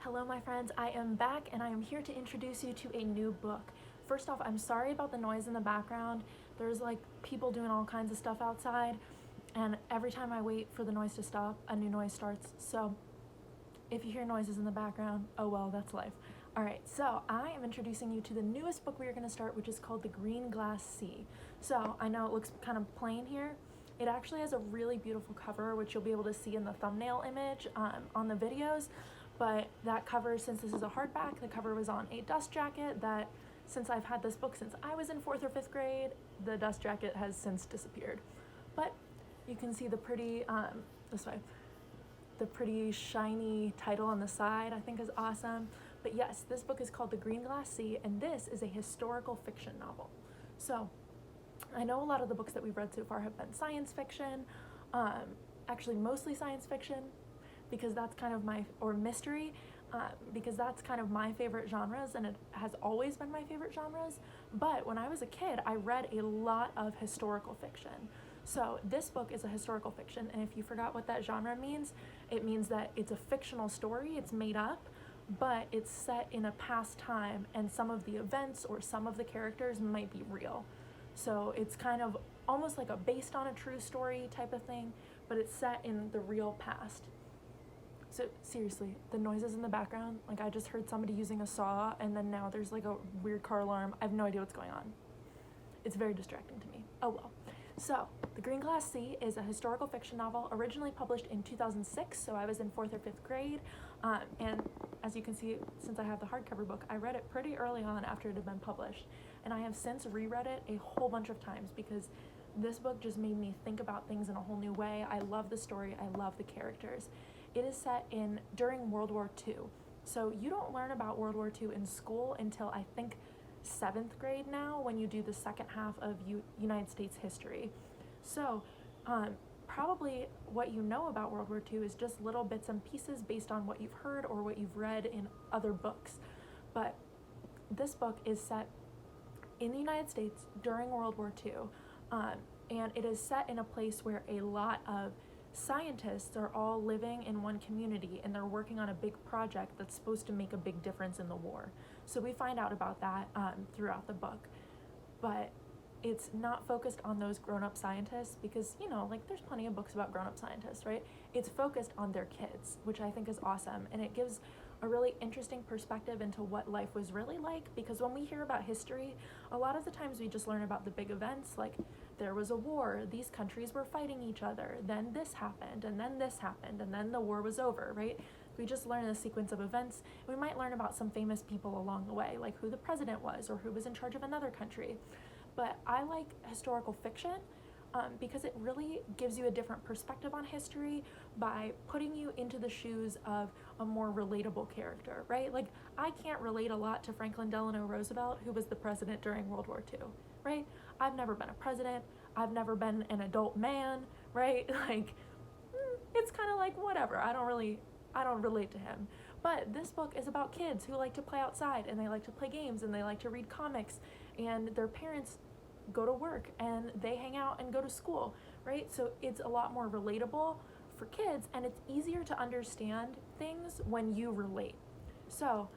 Hello my friends, I am back and I am here to introduce you to a new book. First off, I'm sorry about the noise in the background. There's like people doing all kinds of stuff outside, and every time I wait for the noise to stop, a new noise starts. So if you hear noises in the background, oh well, that's life. Alright, so I am introducing you to the newest book we are going to start, which is called The Green Glass Sea. So I know it looks kind of plain here. It actually has a really beautiful cover, which you'll be able to see in the thumbnail image on the videos. But that cover, since this is a hardback, the cover was on a dust jacket that, since I've had this book since I was in 4th or 5th grade, the dust jacket has since disappeared. But you can see the pretty, this way, the pretty shiny title on the side I think is awesome. But yes, this book is called The Green Glass Sea, and this is a historical fiction novel. So I know a lot of the books that we've read so far have been science fiction, actually mostly science fiction, because that's kind of my, or mystery, because that's kind of my favorite genres, and it has always been my favorite genres. But when I was a kid, I read a lot of historical fiction. So this book is a historical fiction, and if you forgot what that genre means, it means that it's a fictional story, it's made up, but it's set in a past time, and some of the events or some of the characters might be real. So it's kind of almost like a based on a true story type of thing, but it's set in the real past. So seriously, the noises in the background, like I just heard somebody using a saw, and then now there's like a weird car alarm. I have no idea what's going on. It's very distracting to me. Oh well. So, The Green Glass Sea is a historical fiction novel originally published in 2006, so I was in 4th or 5th grade, and as you can see, since I have the hardcover book, I read it pretty early on after it had been published, and I have since reread it a whole bunch of times because this book just made me think about things in a whole new way. I love the story, I love the characters. It is set during World War II, so you don't learn about World War II in school until I think 7th grade now, when you do the second half of United States history. So probably what you know about World War II is just little bits and pieces based on what you've heard or what you've read in other books. But this book is set in the United States during World War II, and it is set in a place where a lot of scientists are all living in one community, and they're working on a big project that's supposed to make a big difference in the war. So we find out about that throughout the book, but it's not focused on those grown-up scientists because, you know, like there's plenty of books about grown-up scientists, right? It's focused on their kids, which I think is awesome, and it gives a really interesting perspective into what life was really like, because when we hear about history, a lot of the times we just learn about the big events, like there was a war, these countries were fighting each other, then this happened, and then this happened, and then the war was over, right? We just learn the sequence of events. We might learn about some famous people along the way, like who the president was or who was in charge of another country. But I like historical fiction because it really gives you a different perspective on history by putting you into the shoes of a more relatable character, right? Like, I can't relate a lot to Franklin Delano Roosevelt, who was the president during World War II, right? I've never been a president. I've never been an adult man, right? Like, it's kind of like whatever. I don't relate to him. But this book is about kids who like to play outside, and they like to play games, and they like to read comics, and their parents go to work and they hang out and go to school, right? So it's a lot more relatable for kids, and it's easier to understand things when you relate. So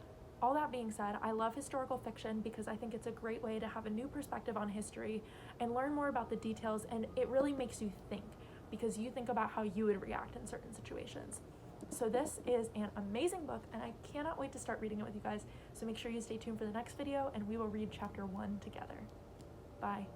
all that being said, I love historical fiction because I think it's a great way to have a new perspective on history and learn more about the details, and it really makes you think because you think about how you would react in certain situations. So this is an amazing book, and I cannot wait to start reading it with you guys. So make sure you stay tuned for the next video, and we will read chapter 1 together. Bye.